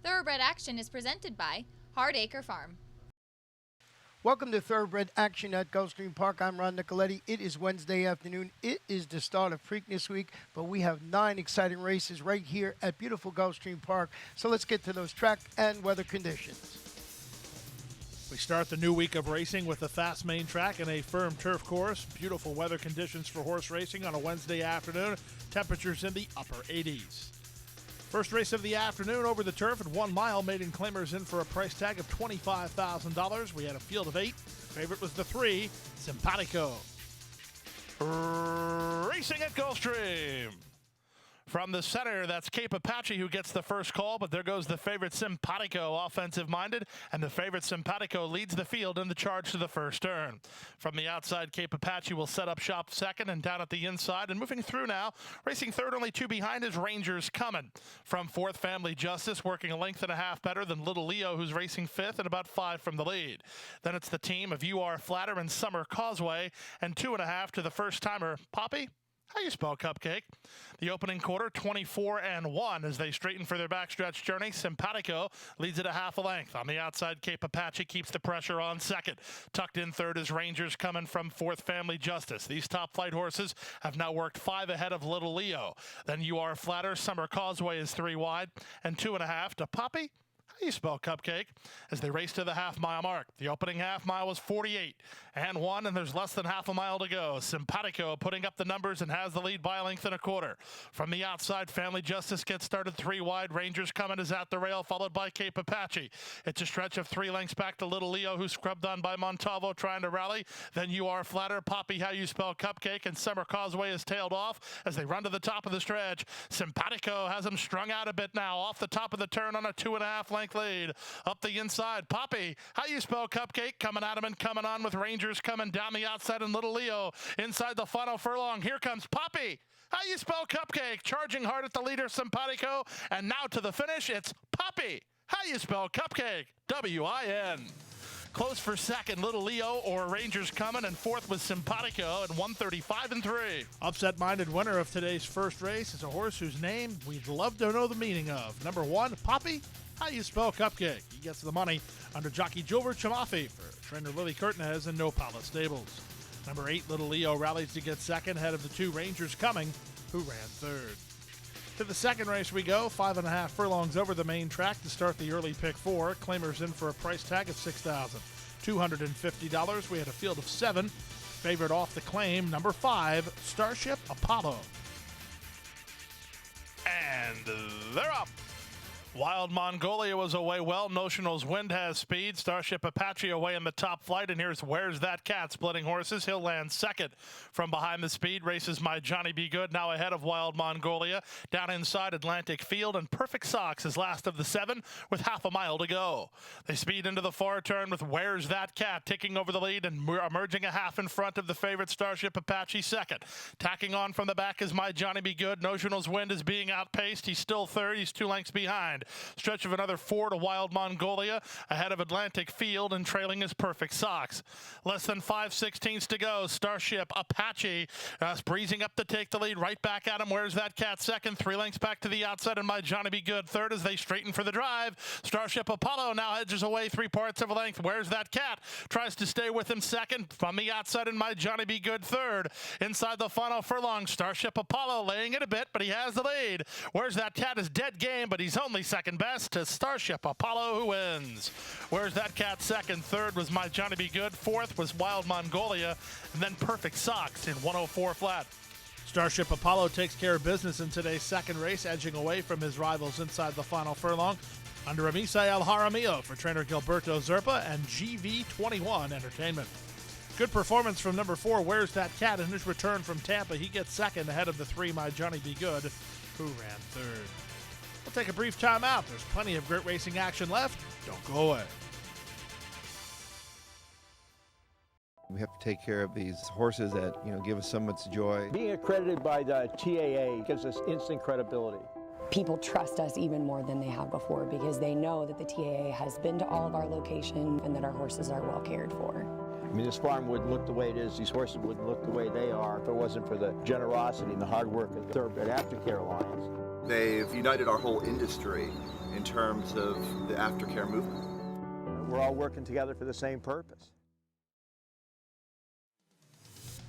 Thoroughbred Action is presented by Hardacre Farm. Welcome to Thoroughbred Action at Gulfstream Park. I'm Ron Nicoletti. It is Wednesday afternoon. It is the start of Preakness Week, but we have 9 exciting races right here at beautiful Gulfstream Park. So let's get to those track and weather conditions. We start the new week of racing with a fast main track and a firm turf course. Beautiful weather conditions for horse racing on a Wednesday afternoon. Temperatures in the upper 80s. First race of the afternoon over the turf at 1 mile. Maiden Claimers in for a price tag of $25,000. We had a field of 8. The favorite was the 3, Simpatico. Racing at Gulfstream. From the center, that's Cape Apache who gets the first call, but there goes the favorite Simpatico, offensive-minded, and the favorite Simpatico leads the field in the charge to the first turn. From the outside, Cape Apache will set up shop second and down at the inside, and moving through now, racing third, only 2 behind is Rangers Coming. From fourth, Family Justice, working a length and a half better than Little Leo, who's racing fifth and about 5 from the lead. Then it's the team of You Are Flatter and Summer Causeway, and 2.5 to the first-timer, Poppy. How you spell cupcake? The opening quarter, 24-1 as they straighten for their backstretch journey. Simpatico leads it a half a length. On the outside, Cape Apache keeps the pressure on second. Tucked in third is Rangers Coming from fourth, Family Justice. These top flight horses have now worked 5 ahead of Little Leo. Then You Are Flatter, Summer Causeway is 3 wide, and 2.5 to Poppy. How you spell cupcake? As they race to the half-mile mark. The opening half-mile was 48-1, and there's less than half a mile to go. Simpatico putting up the numbers and has the lead by a length and a quarter. From the outside, Family Justice gets started 3 wide. Rangers Coming is at the rail, followed by Cape Apache. It's a stretch of 3 lengths back to Little Leo, who's scrubbed on by Montalvo trying to rally. Then You Are Flatter, Poppy, How You Spell Cupcake, and Summer Causeway is tailed off as they run to the top of the stretch. Simpatico has them strung out a bit now, off the top of the turn on a 2.5 length lead. Up the inside, Poppy, How You Spell Cupcake, coming at him and coming on with Rangers Coming down the outside, and Little Leo inside the final furlong. Here comes Poppy, How You Spell Cupcake, charging hard at the leader, Simpatico, and now to the finish, it's Poppy, How You Spell Cupcake, W-I-N. Close for second, Little Leo or Rangers Coming, and fourth was Simpatico at 135-3. Upset-minded winner of today's first race is a horse whose name we'd love to know the meaning of. Number 1, Poppy, How You Spell Cupcake. He gets the money under jockey Jover Chamafi for trainer Lily Curtinez and No Palace Stables. Number 8, Little Leo rallies to get second, ahead of the 2 Rangers Coming, who ran third. To the second race we go, 5.5 furlongs over the main track to start the early pick 4. Claimers in for a price tag of $6,250. We had a field of 7. Favorite off the claim, number 5, Starship Apollo. And they're up. Wild Mongolia was away well. Notional's Wind has speed. Starship Apache away in the top flight. And here's Where's That Cat splitting horses. He'll land second from behind the speed. Races My Johnny Be Good now ahead of Wild Mongolia. Down inside, Atlantic Field and Perfect Socks is last of the 7 with half a mile to go. They speed into the far turn with Where's That Cat taking over the lead and emerging a half in front of the favorite Starship Apache second. Tacking on from the back is My Johnny Be Good. Notional's Wind is being outpaced. He's still third. He's 2 lengths behind. Stretch of another 4 to Wild Mongolia, ahead of Atlantic Field and trailing his Perfect Socks. Less than 5/16 to go. Starship Apache breezing up to take the lead. Right back at him. Where's That Cat second? 3 lengths back to the outside, and My Johnny Be Good third as they straighten for the drive. Starship Apollo now edges away 3/4 of a length. Where's That Cat? Tries to stay with him second. From the outside, and My Johnny Be Good third. Inside the final furlong, Starship Apollo laying it a bit, but he has the lead. Where's That Cat is dead game, but he's only second best to Starship Apollo, who wins. Where's That Cat second? Third was My Johnny Be Good. Fourth was Wild Mongolia, and then Perfect Socks in 104 flat. Starship Apollo takes care of business in today's second race, edging away from his rivals inside the final furlong under Amisa El Jaramillo for trainer Gilberto Zerpa and GV21 Entertainment. Good performance from number 4, Where's That Cat? In his return from Tampa, he gets second ahead of the 3, My Johnny Be Good, who ran third. We'll take a brief time out. There's plenty of great racing action left. Don't go away. We have to take care of these horses that, give us so much joy. Being accredited by the TAA gives us instant credibility. People trust us even more than they have before because they know that the TAA has been to all of our locations and that our horses are well cared for. I mean, this farm wouldn't look the way it is. These horses wouldn't look the way they are if it wasn't for the generosity and the hard work of Thoroughbred Aftercare Alliance. They've united our whole industry in terms of the aftercare movement. We're all working together for the same purpose.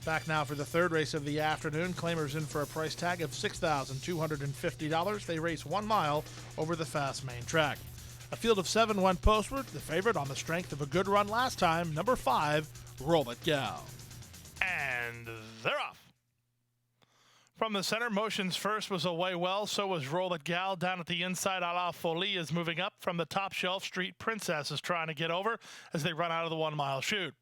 Back now for the third race of the afternoon. Claimers in for a price tag of $6,250. They race 1 mile over the fast main track. A field of 7 went postward. The favorite on the strength of a good run last time, number 5, Roll It Gal. And they're off. From the center, Motions First was away well. So was Roll It Gal. Down at the inside, A La Folie is moving up. From the top shelf, Street Princess is trying to get over as they run out of the 1 mile chute.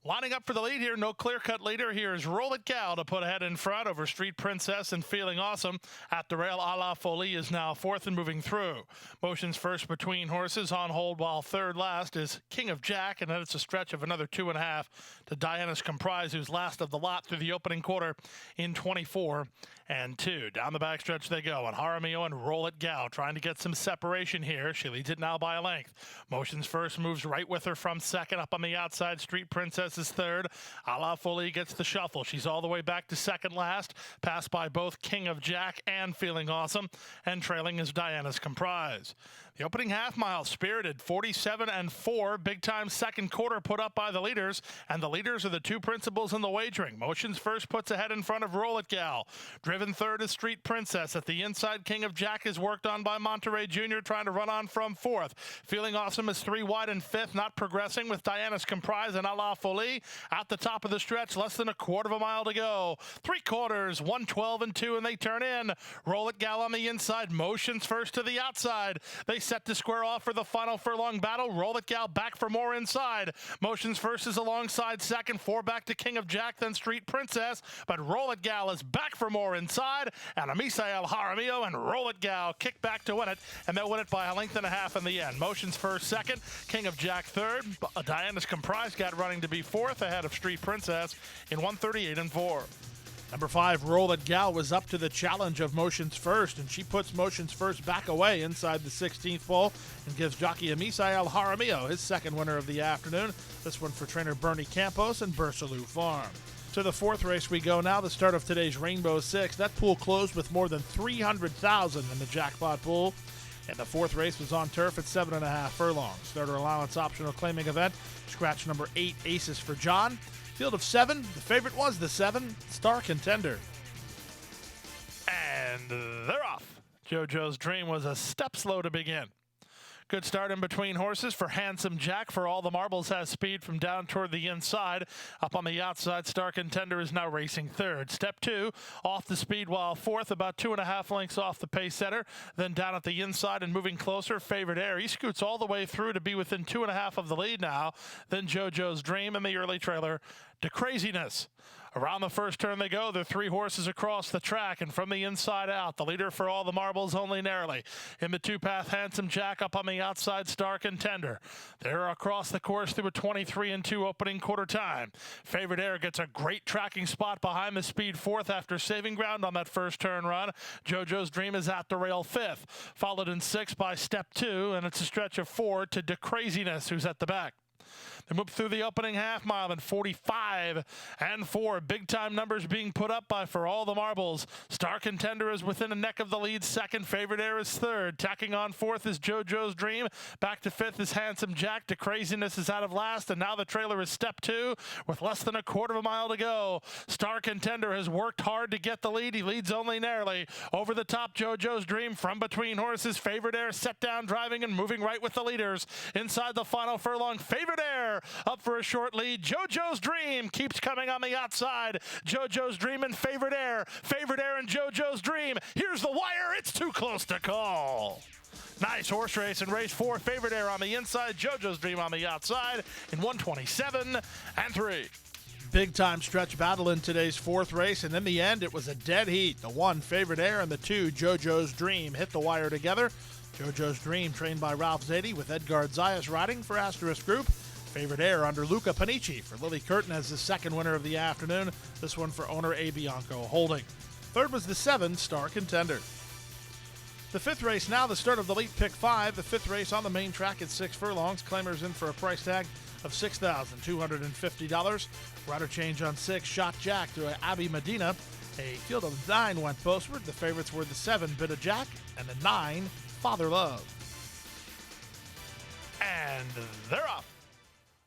Lining up for the lead here, no clear-cut leader. Here's Roll It Gal to put ahead in front over Street Princess and Feeling Awesome. At the rail, A La Folie is now fourth and moving through. Motions First between horses on hold, while third last is King of Jack, and then it's a stretch of another 2.5 to Diana's Comprise, who's last of the lot through the opening quarter in 24 and 2. Down the backstretch they go, and Jaramillo and Roll It Gal trying to get some separation here. She leads it now by a length. Motions First moves right with her from second. Up on the outside, Street Princess is third. A La Folie gets the shuffle. She's all the way back to second last, passed by both King of Jack and Feeling Awesome, and trailing is Diana's Comprise. The opening half mile, spirited, 47 and 4. Big time second quarter put up by the leaders, and the leaders are the two principals in the wagering. Motions First puts ahead in front of Roll It Gal. Driven third is Street Princess. At the inside, King of Jack is worked on by Monterey Jr., trying to run on from fourth. Feeling Awesome is 3 wide in fifth, not progressing with Diana's Comprise and A La Folie. At the top of the stretch, less than a quarter of a mile to go. 3/4, 1:12 and 2, and they turn in. Roll It Gal on the inside. Motions First to the outside. They set to square off for the final furlong battle. Roll It Gal back for more inside. Motions First is alongside second. 4 back to King of Jack, then Street Princess. But Roll It Gal is back for more inside. And Misael Jaramillo and Roll It Gal kick back to win it. And they'll win it by a length and a half in the end. Motions First second. King of Jack third. Diana's Comprise got running to be fourth ahead of Street Princess in 1:38 and 4. Number 5, Roll It Gal, was up to the challenge of Motions First, and she puts Motions First back away inside the 16th pole and gives jockey Misael Jaramillo his second winner of the afternoon. This one for trainer Bernie Campos and Bersalou Farm. To the fourth race we go now, the start of today's Rainbow Six. That pool closed with more than 300,000 in the jackpot pool. And the fourth race was on turf at 7.5 furlongs. Starter allowance optional claiming event. Scratch number 8, Aces for John. Field of 7. The favorite was the 7, Star Contender. And they're off. JoJo's Dream was a step slow to begin. Good start in between horses for Handsome Jack. For All the Marbles has speed from down toward the inside. Up on the outside, Star Contender is now racing third. Step 2, off the speed while fourth, about 2.5 lengths off the pace setter. Then down at the inside and moving closer, Favorite Air. He scoots all the way through to be within 2.5 of the lead now. Then JoJo's Dream and the early trailer, To Craziness. Around the first turn they go. They're 3 horses across the track, and from the inside out, the leader for All the Marbles only narrowly. In the 2-path, Handsome Jack. Up on the outside, Star Contender. They're across the course through a 23 and 2 opening quarter time. Favorite Air gets a great tracking spot behind the speed fourth after saving ground on that first turn run. JoJo's Dream is at the rail fifth, followed in 6 by Step 2, and it's a stretch of 4 to Craziness, who's at the back. They move through the opening half mile in 45 and 4. Big time numbers being put up by For All the Marbles. Star Contender is within a neck of the lead second. Favorite Air is third. Tacking on fourth is JoJo's Dream. Back to fifth is Handsome Jack. To Craziness is out of last, and now the trailer is Step 2 with less than a quarter of a mile to go. Star Contender has worked hard to get the lead. He leads only narrowly. Over the top, JoJo's Dream from between horses. Favorite Air set down driving and moving right with the leaders. Inside the final furlong, Favorite Air up for a short lead. JoJo's Dream keeps coming on the outside. JoJo's Dream and Favorite Air. Favorite Air and JoJo's Dream. Here's the wire. It's too close to call. Nice horse race in race 4. Favorite Air on the inside. JoJo's Dream on the outside in 1:27 and 3. Big time stretch battle in today's fourth race, and in the end it was a dead heat. The 1, Favorite Air, and the 2, JoJo's Dream, hit the wire together. JoJo's Dream trained by Ralph Zadie with Edgard Zayas riding for Asterisk Group. Favorite Air under Luca Panici for Lily Curtin as the second winner of the afternoon. This one for owner A. Bianco Holding. Third was the 7, Star Contender. The fifth race now, the start of the late pick 5. The fifth race on the main track at 6 furlongs. Claimers in for a price tag of $6,250. Rider change on 6, Shot Jack to Abby Medina. A field of 9 went postward. The favorites were the 7, Bit of Jack, and the 9, Father Love. And they're up.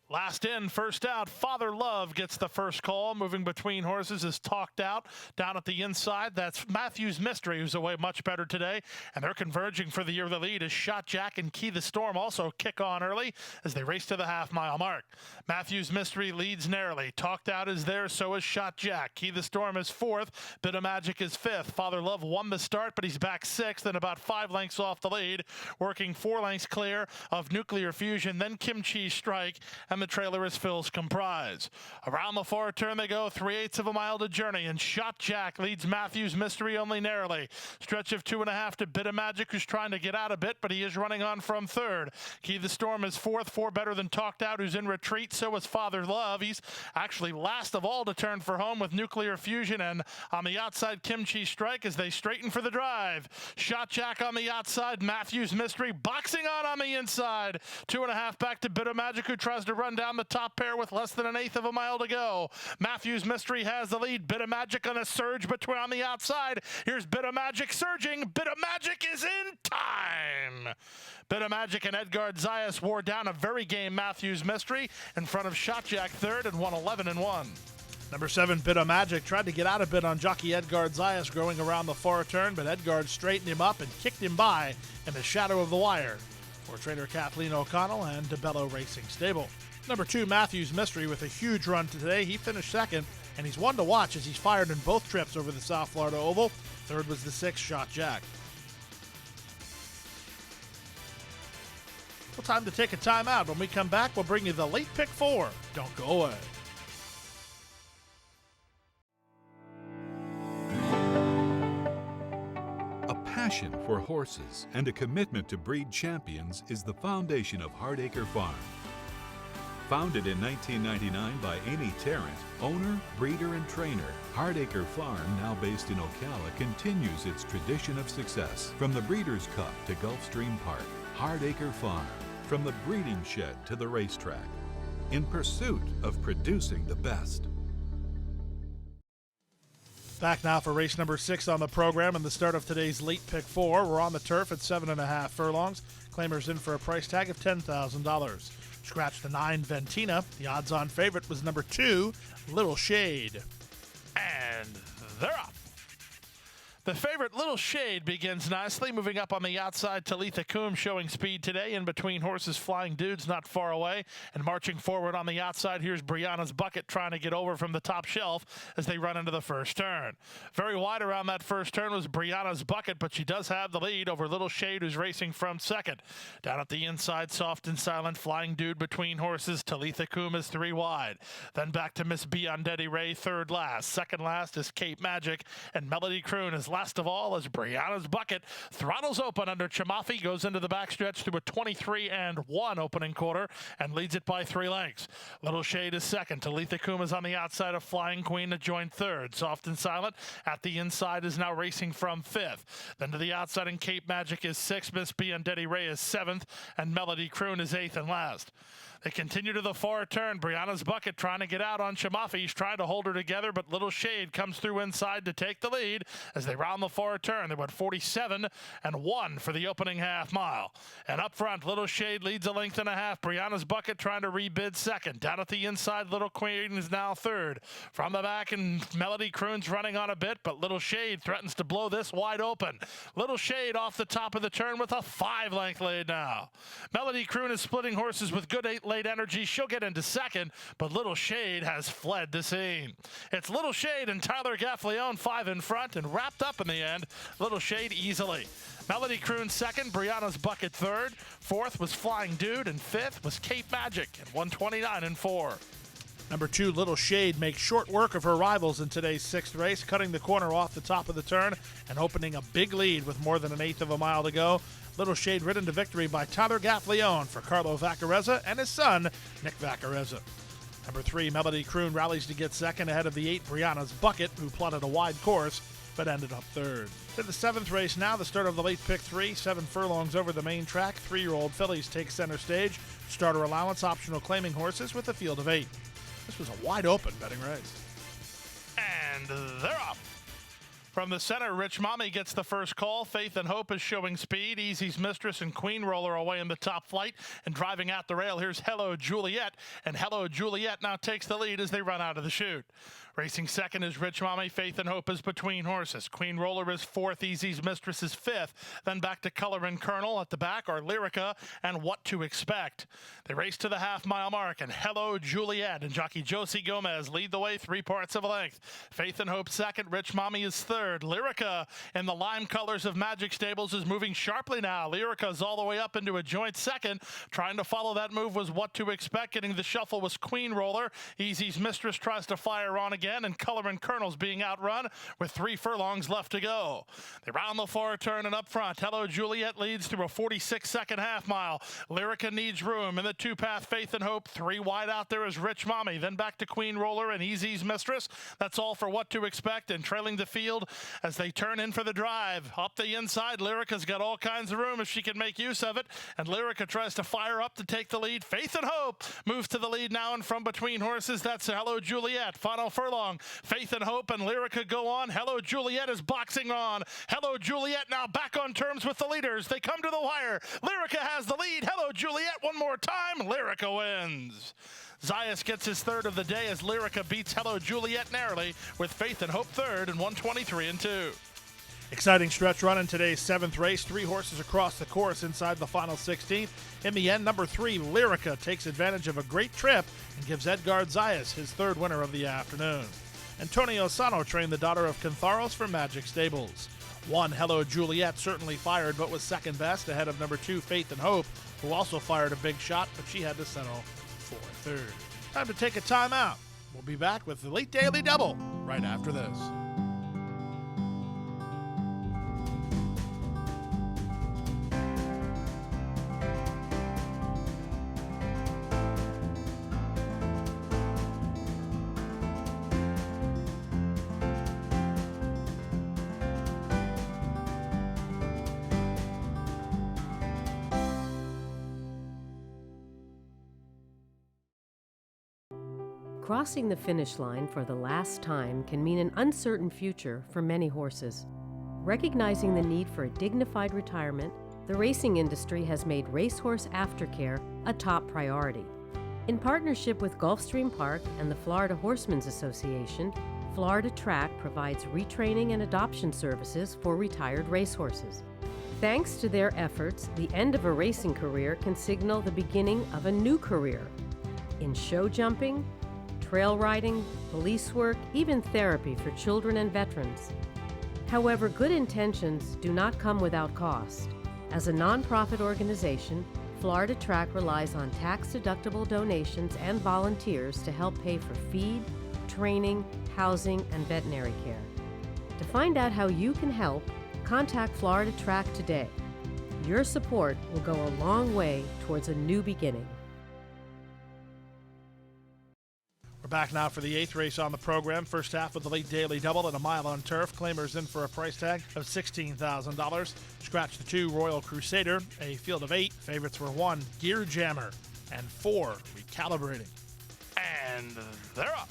Last in, first out. Father Love gets the first call. Moving between horses is Talked Out. Down at the inside, that's Matthew's Mystery, who's away much better today. And they're converging for the yearly lead as Shot Jack and Key the Storm also kick on early as they race to the half-mile mark. Matthew's Mystery leads narrowly. Talked Out is there, so is Shot Jack. Key the Storm is 4th. Bit of Magic is 5th. Father Love won the start, but he's back 6th and about 5 lengths off the lead, working 4 lengths clear of Nuclear Fusion, then Kimchi Strike, and the trailer is Phil's Comprise. Around the far turn they go, 3/8 of a mile to journey, and Shot Jack leads Matthew's Mystery only narrowly. Stretch of 2.5 to Bit of Magic, who's trying to get out a bit, but he is running on from 3rd. Key the Storm is 4th, 4 better than Talked Out, who's in retreat. So is Father Love. He's actually last of all to turn for home with Nuclear Fusion, and on the outside, Kimchi Strike as they straighten for the drive. Shot Jack on the outside, Matthew's Mystery boxing on the inside. 2.5 back to Bit of Magic, who tries to run down the top pair with less than 1/8 of a mile to go. Matthew's Mystery has the lead. Bit of Magic on a surge between on the outside. Here's Bit of Magic surging. Bit of Magic is in time. Bit of Magic and Edgard Zayas wore down a very game Matthew's Mystery in front of Shot Jack 3rd and won 11-1. Number 7, Bit of Magic, tried to get out a bit on jockey Edgard Zayas going around the far turn, but Edgard straightened him up and kicked him by in the shadow of the wire for trainer Kathleen O'Connell and DeBello Racing Stable. Number 2, Matthew's Mystery, with a huge run today. He finished 2nd, and he's one to watch as he's fired in both trips over the South Florida Oval. 3rd was the 6, Shot Jack. Well, time to take a timeout. When we come back, we'll bring you the late pick 4. Don't go away. A passion for horses and a commitment to breed champions is the foundation of Hardacre Farm. Founded in 1999 by Amy Tarrant, owner, breeder, and trainer, Hardacre Farm, now based in Ocala, continues its tradition of success. From the Breeders' Cup to Gulfstream Park, Hardacre Farm, from the breeding shed to the racetrack, in pursuit of producing the best. Back now for race number 6 on the program and the start of today's late pick 4. We're on the turf at 7.5 furlongs. Claimers in for a price tag of $10,000. Scratch the 9, Ventina. The odds-on favorite was number 2, Little Shade. And they're up. The favorite, Little Shade, begins nicely, moving up on the outside. Talitha Coombe showing speed today. In between horses, Flying Dude's not far away. And marching forward on the outside, here's Brianna's Bucket trying to get over from the top shelf as they run into the first turn. Very wide around that first turn was Brianna's Bucket, but she does have the lead over Little Shade, who's racing from 2nd. Down at the inside, Soft and Silent, Flying Dude between horses. Talitha Coombe is 3 wide. Then back to Miss Biondetti Ray, 3rd last. 2nd last is Cape Magic, and Melody Croon is last of all as Brianna's Bucket throttles open under Chamafi, goes into the backstretch through a 23-1 opening quarter and leads it by 3 lengths. Little Shade is 2nd. Talitha Coombe is on the outside of Flying Queen to join 3rd. Soft and Silent at the inside is now racing from 5th. Then to the outside, and Cape Magic is 6th. Miss Biondetti Ray is 7th, and Melody Croon is 8th and last. They continue to the far turn. Brianna's Bucket trying to get out on Chamafi. He's trying to hold her together, but Little Shade comes through inside to take the lead as they round the far turn. They went 47-1 for the opening half mile. And up front, Little Shade leads 1.5 lengths. Brianna's Bucket trying to rebid 2nd. Down at the inside, Little Queen is now 3rd. From the back, and Melody Croon's running on a bit, but Little Shade threatens to blow this wide open. Little Shade off the top of the turn with a 5-length lead now. Melody Croon is splitting horses with good 8 late energy. She'll get into 2nd, but Little Shade has fled the scene. It's Little Shade and Tyler Gaffleone 5 in front, and wrapped up in the end, Little Shade easily. Melody Croon 2nd, Brianna's Bucket 3rd, 4th was Flying Dude, and 5th was Cape Magic at 129-4. Number 2, Little Shade, makes short work of her rivals in today's 6th race, cutting the corner off the top of the turn and opening a big lead with more than 1/8 of a mile to go. Little Shade ridden to victory by Tyler Gaffleone for Carlo Vaccarezza and his son, Nick Vaccarezza. Number 3, Melody Croon rallies to get 2nd ahead of the 8, Brianna's Bucket, who plotted a wide course but ended up 3rd. To the 7th race now, the start of the late pick 3, 7 furlongs over the main track. 3-year-old fillies take center stage. Starter allowance, optional claiming horses with a field of 8. This was a wide open betting race. And they're off. From the center, Rich Mommy gets the first call. Faith and Hope is showing speed. Easy's Mistress and Queen Roller away in the top flight. And driving at the rail, here's Hello Juliet. And Hello Juliet now takes the lead as they run out of the chute. Racing second is Rich Mommy. Faith and Hope is between horses. Queen Roller is fourth. Easy's Mistress is fifth. Then back to Color and Colonel. At the back are Lyrica and What to Expect. They race to the half-mile mark, and Hello Juliet and jockey Josie Gomez lead the way 3 parts of a length. Faith and Hope second. Rich Mommy is third. Lyrica in the lime colors of Magic Stables is moving sharply now. Lyrica's all the way up into a joint second. Trying to follow that move was What to Expect. Getting the shuffle was Queen Roller. Easy's Mistress tries to fire on again, and Color and Colonel's being outrun with 3 furlongs left to go. They round the far turn and up front. Hello Juliet leads through a 46-second half mile. Lyrica needs room in the 2-path. Faith and Hope 3 wide out there is Rich Mommy. Then back to Queen Roller and Easy's Mistress. That's all for What to Expect, and trailing the field as they turn in for the drive. Up the inside, Lyrica's got all kinds of room if she can make use of it, and Lyrica tries to fire up to take the lead. Faith and Hope moves to the lead now and from between horses. That's Hello Juliet. Final furlong. Faith and Hope and Lyrica go on. Hello Juliet is boxing on. Hello Juliet now back on terms with the leaders. They come to the wire. Lyrica has the lead. Hello Juliet one more time. Lyrica wins. Zayas gets his third of the day as Lyrica beats Hello Juliet narrowly with Faith and Hope third and 123-2. Exciting stretch run in today's 7th race. 3 horses across the course inside the final 16th. In the end, number 3, Lyrica, takes advantage of a great trip and gives Edgard Zayas his 3rd winner of the afternoon. Antonio Sano trained the daughter of Cantharos for Magic Stables. 1, Hello Juliet, certainly fired but was second best ahead of number 2, Faith and Hope, who also fired a big shot, but she had to settle for 3rd. Time to take a timeout. We'll be back with the Late Daily Double right after this. Crossing the finish line for the last time can mean an uncertain future for many horses. Recognizing the need for a dignified retirement, the racing industry has made racehorse aftercare a top priority. In partnership with Gulfstream Park and the Florida Horsemen's Association, Florida Track provides retraining and adoption services for retired racehorses. Thanks to their efforts, the end of a racing career can signal the beginning of a new career. In show jumping, trail riding, police work, even therapy for children and veterans. However, good intentions do not come without cost. As a nonprofit organization, Florida Track relies on tax-deductible donations and volunteers to help pay for feed, training, housing, and veterinary care. To find out how you can help, contact Florida Track today. Your support will go a long way towards a new beginning. We're back now for the 8th race on the program. First half of the Late Daily Double at a mile on turf. Claimers in for a price tag of $16,000. Scratch the 2, Royal Crusader. A field of 8. Favorites were 1, Gear Jammer, and 4, Recalibrating. And they're up.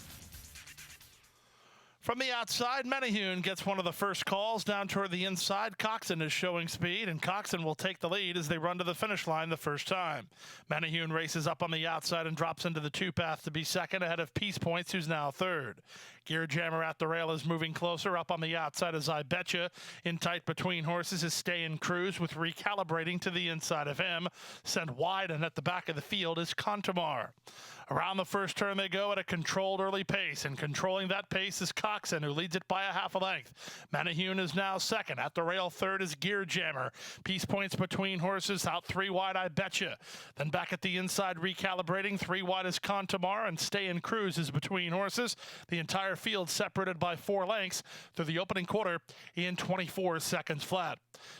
From the outside, Menahune gets one of the first calls down toward the inside. Coxon is showing speed, and Coxon will take the lead as they run to the finish line the first time. Menahune races up on the outside and drops into the 2-path to be second ahead of Peace Points, who's now third. Gear Jammer at the rail is moving closer. Up on the outside is I Betcha. In tight between horses is Stay and Cruise with Recalibrating to the inside of him. Sent wide and at the back of the field is Contamar. Around the first turn they go at a controlled early pace, and controlling that pace is Coxon, who leads it by a half a length. Menahune is now second. At the rail third is Gear Jammer. Peace Points between horses, out 3 wide I Betcha. Then back at the inside Recalibrating, 3 wide is Contamar, and Stay and Cruise is between horses. The entire field separated by 4 lengths through the opening quarter in 24 seconds flat.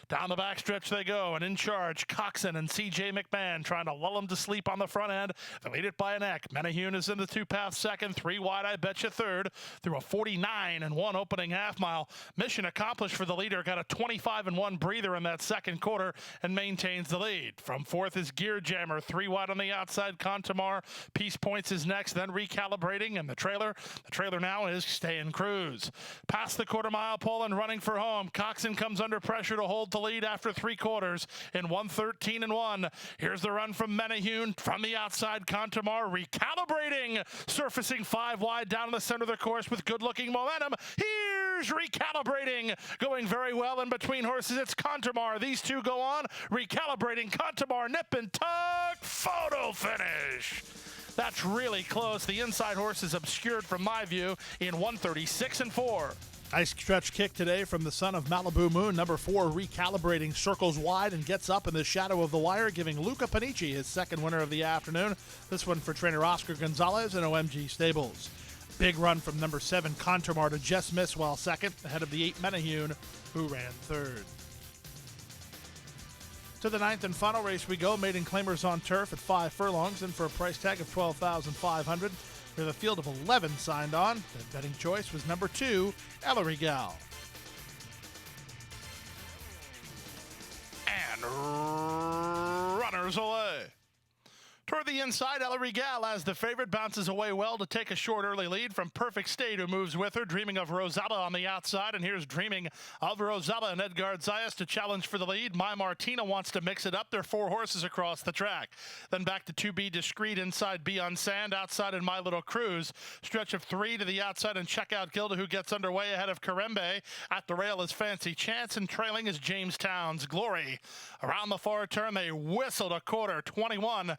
Down the backstretch they go, and in charge Coxon and C.J. McMahon trying to lull him to sleep on the front end. They lead it by a neck. Menahune is in the 2-path second, 3 wide I Betcha third through a 49-1 opening half mile. Mission accomplished for the leader. Got a 25-1 breather in that second quarter and maintains the lead. From fourth is Gear Jammer, 3 wide on the outside. Contamar, Peace Points is next, then Recalibrating, and the trailer now now is Stay and Cruise. Past the quarter-mile pole and running for home. Coxon comes under pressure to hold the lead after 3 quarters in 1:13.1. Here's the run from Menahune from the outside. Contamar recalibrating, surfacing 5 wide down the center of the course with good-looking momentum. Here's recalibrating, going very well in between horses. It's Contamar. These two go on, recalibrating. Contamar, nip and tuck, photo finish. That's really close. The inside horse is obscured from my view in 1:36.4. Nice stretch kick today from the son of Malibu Moon. Number 4 recalibrating, circles wide and gets up in the shadow of the wire, giving Luca Panici his second winner of the afternoon. This one for trainer Oscar Gonzalez and OMG Stables. Big run from number 7 Contamar to just miss while second, ahead of the 8 Menahune, who ran third. To the 9th and final race we go. Maiden claimers on turf at 5 furlongs, and for a price tag of $12,500. With a field of 11 signed on. The betting choice was number 2, Ellery Gal. And runners away. Toward the inside, Ellery Gal, as the favorite, bounces away well to take a short early lead from Perfect State, who moves with her, Dreaming of Rosella on the outside. And here's Dreaming of Rosella and Edgard Zayas to challenge for the lead. My Martina wants to mix it up. There are 4 horses across the track. Then back to 2B Discreet inside Be on Sand, outside in My Little Cruise. Stretch of 3 to the outside and check out Gilda, who gets underway ahead of Karembe. At the rail is Fancy Chance, and trailing is Jamestown's Glory. Around the far turn, they whistled a quarter, 21-1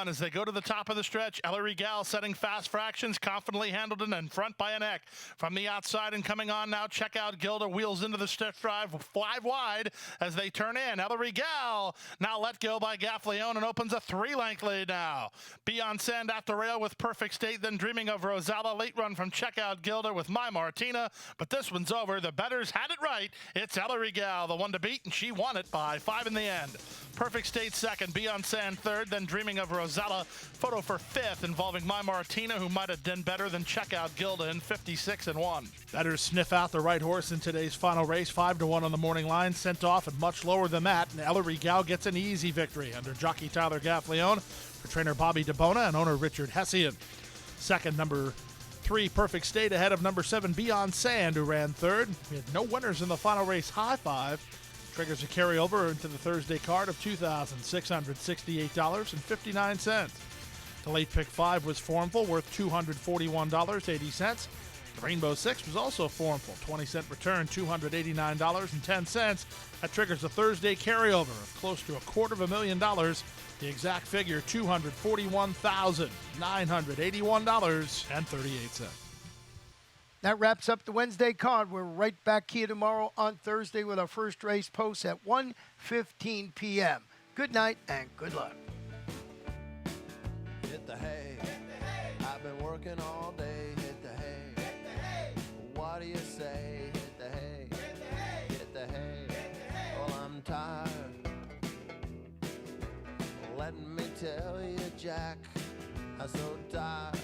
as they go to the top of the stretch. Ellery Gal setting fast fractions, confidently handled and in front by a neck. From the outside and coming on now, check out Gilda, wheels into the stretch drive, 5 wide as they turn in. Ellery Gal now let go by Gaffleone and opens a 3-length lead now. Be on Sand at the rail with Perfect State, then Dreaming of Rosella. Late run from check out Gilda with My Martina, but this one's over. The bettors had it right. It's Ellery Gal, the one to beat, and she won it by 5 in the end. Perfect State second, Be on Sand third, then Dreaming of Rosella. Photo for 5th, involving My Martina, who might have done better than check out Gilda in 56-1. Bettors sniff out the right horse in today's final race. 5-1 on the morning line, sent off at much lower than that. And Ellery Gal gets an easy victory under jockey Tyler Gaffleone for trainer Bobby DeBona and owner Richard Hessian. Second, number 3 Perfect State ahead of number 7 Be on Sand, who ran third. We had no winners in the final race. High Five triggers a carryover into the Thursday card of $2,668.59. The late pick 5 was Formful, worth $241.80. The Rainbow 6 was also Formful, 20-cent return, $289.10. That triggers a Thursday carryover of close to $250,000. The exact figure, $241,981.38. That wraps up the Wednesday card. We're right back here tomorrow on Thursday with our first race post at 1:15 p.m. Good night and good luck. Hit the hay. I've been working all day. Hit the hay. What do you say? Hit the hay. Hit the hay. Well, I'm tired. Let me tell you, Jack, I'm so tired.